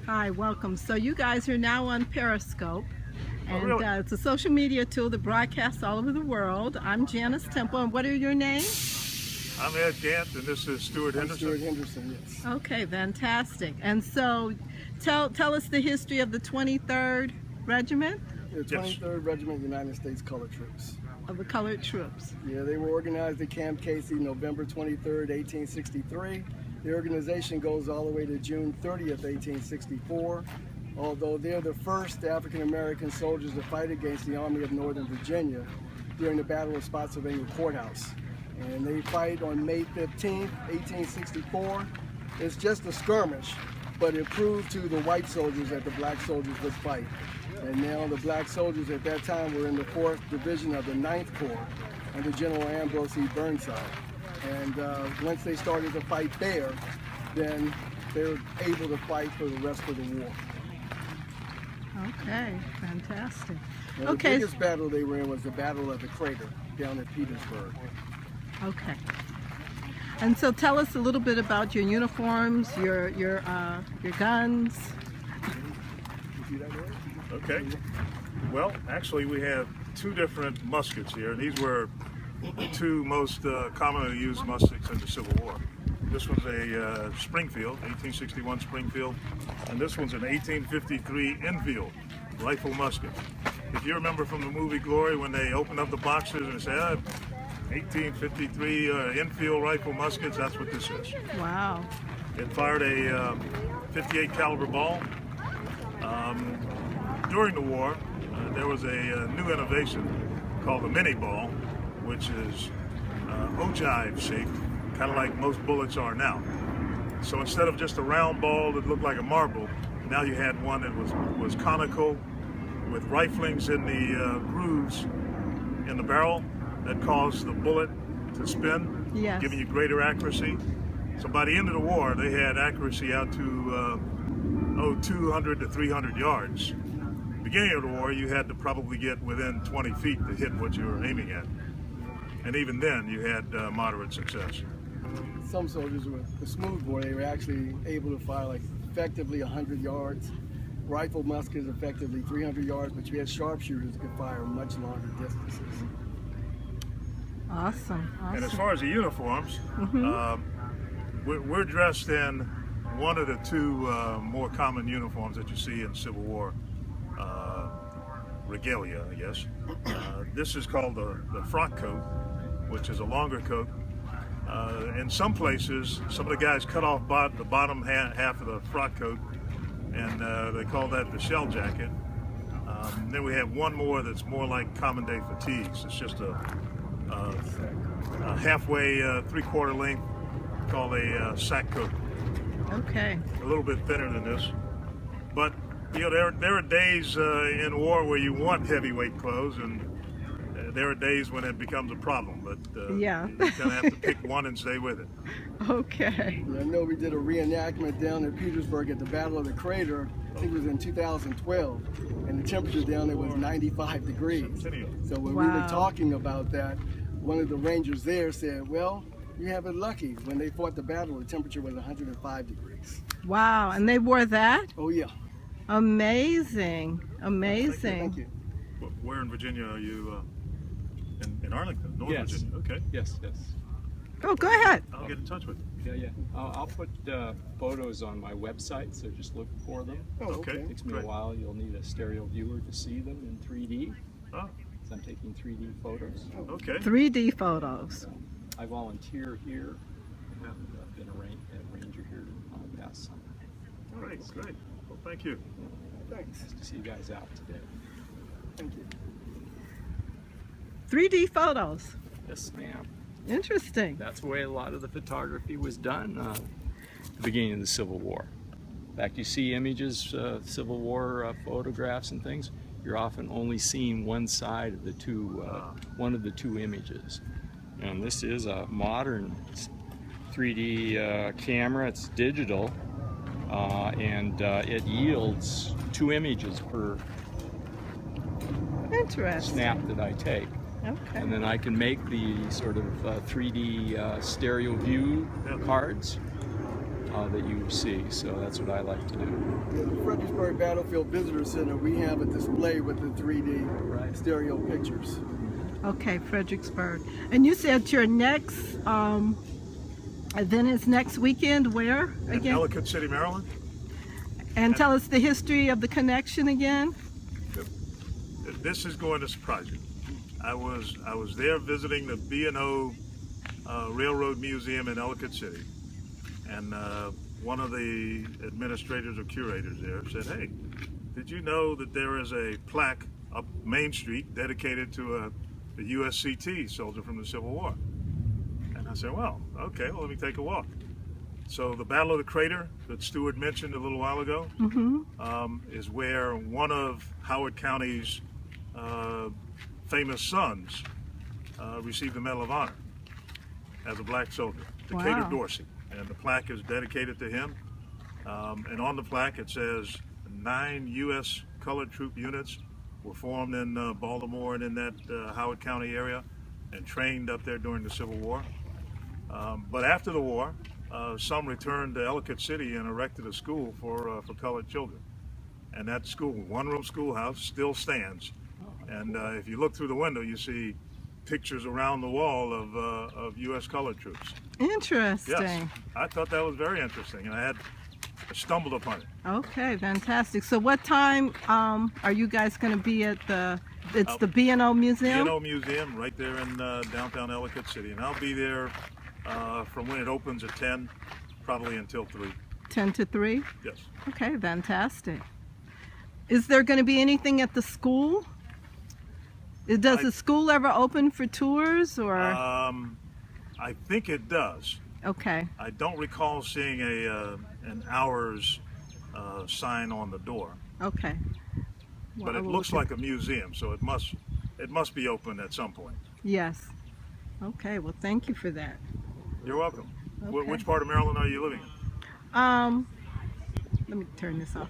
Hi, welcome. So you guys are now on Periscope, and really? it's a social media tool that broadcasts all over the world. I'm Janice Temple, and what are your names? I'm Ed Gant, and this is Stuart Henderson. Stuart Henderson, yes. Okay, fantastic. And so tell us the history of the 23rd Regiment? The 23rd Regiment United States Colored Troops. Of the Colored Troops. Yeah, they were organized at Camp Casey November 23rd, 1863. The organization goes all the way to June 30th, 1864. Although they're the first African-American soldiers to fight against the Army of Northern Virginia during the Battle of Spotsylvania Courthouse. And they fight on May 15th, 1864. It's just a skirmish, but it proved to the white soldiers that the black soldiers would fight. And now the black soldiers at that time were in the 4th Division of the 9th Corps under General Ambrose E. Burnside. And once they started to fight there, then they were able to fight for the rest of the war. Okay, fantastic. And Okay. The biggest battle they were in was the Battle of the Crater down at Petersburg. Okay. And so tell us a little bit about your uniforms, your guns. You see that there? Okay. Well, actually, we have two different muskets here. These were the two most commonly used muskets in the Civil War. This one's a Springfield, 1861 Springfield, and this one's an 1853 Enfield rifle musket. If you remember from the movie Glory, when they opened up the boxes and said, 1853 Enfield rifle muskets, that's what this is. Wow. It fired a 58 caliber ball. During the war, there was a new innovation called the mini ball, which is ogive shaped, kind of like most bullets are now. So instead of just a round ball that looked like a marble, now you had one that was conical with riflings in the grooves in the barrel that caused the bullet to spin, Yes. giving you greater accuracy. So by the end of the war, they had accuracy out to 200 to 300 yards. Beginning of the war, you had to probably get within 20 feet to hit what you were aiming at. And even then, you had moderate success. Some soldiers with the smoothbore, they were actually able to fire like effectively 100 yards. Rifle muskets effectively 300 yards, but you had sharpshooters that could fire much longer distances. Awesome. And as far as the uniforms, we're dressed in one of the two more common uniforms that you see in Civil War regalia, I guess. This is called the frock coat, which is a longer coat. In some places, some of the guys cut off the bottom half of the frock coat, and they call that the shell jacket. Then we have one more that's more like common day fatigues. It's just a halfway, 3/4 length, called a sack coat. Okay. A little bit thinner than this. But you know, there are days in war where you want heavyweight clothes, and there are days when it becomes a problem. But Yeah. you kind of have to pick one and stay with it. Okay. Yeah, I know we did a reenactment down in Petersburg at the Battle of the Crater. I think it was in 2012, and the temperature down there was 95 degrees. Centennial. So when we Wow. were talking about that, one of the rangers there said, well, you have it lucky. When they fought the battle, the temperature was 105 degrees. Wow. And they wore that? Oh yeah. Amazing. Amazing. Thank you. Where in Virginia are you? In Arlington, North Yes. Virginia. Okay. Yes. Oh, go ahead. I'll get in touch with you. Yeah. I'll put photos on my website, so just look for them. Oh, Okay. okay. It takes me Great. a while. You'll need a stereo viewer to see them in 3D. Oh, So I'm taking 3D photos. okay. 3D photos. I volunteer here. I've been a ranger here in the past summer. Great. Well, thank you. Thanks. Nice to see you guys out today. Thank you. 3D photos. Yes, ma'am. Interesting. That's the way a lot of the photography was done at the beginning of the Civil War. In fact, you see images, Civil War photographs and things, you're often only seeing one side of the two, one of the two images. And this is a modern 3D camera. It's digital, and it yields 2 images per Interesting. snap that I take. Okay. And then I can make the sort of 3D stereo view cards that you see. So that's what I like to do. Yeah, the Fredericksburg Battlefield Visitor Center, we have a display with the 3D stereo pictures. Okay, Fredericksburg. And you said your next event is next weekend, where In again? Ellicott City, Maryland. And tell us the history of the connection again. This is going to surprise you. I was there visiting the B&O Railroad Museum in Ellicott City, and one of the administrators or curators there said, "Hey, did you know that there is a plaque up Main Street dedicated to a USCT soldier from the Civil War?" And I said, "Well, okay, well, let me take a walk." So the Battle of the Crater that Stuart mentioned a little while ago is where one of Howard County's famous sons received the Medal of Honor as a black soldier, Decatur Dorsey. And the plaque is dedicated to him. And on the plaque it says 9 U.S. colored troop units were formed in Baltimore and in that Howard County area and trained up there during the Civil War. But after the war, some returned to Ellicott City and erected a school for colored children. And that school, one-room schoolhouse, still stands. And if you look through the window, you see pictures around the wall of U.S. colored troops. Interesting. Yes, I thought that was very interesting, and I stumbled upon it. Okay, fantastic. So what time are you guys going to be at the B&O Museum? B&O Museum right there in downtown Ellicott City, and I'll be there from when it opens at 10, probably until 3. 10 to 3? Yes. Okay, fantastic. Is there going to be anything at the school? Does the school ever open for tours, or? I think it does. Okay. I don't recall seeing an hours sign on the door. Okay. But it looks like a museum, so it must be open at some point. Yes. Okay. Well, thank you for that. You're welcome. Okay. Which part of Maryland are you living in? Let me turn this off.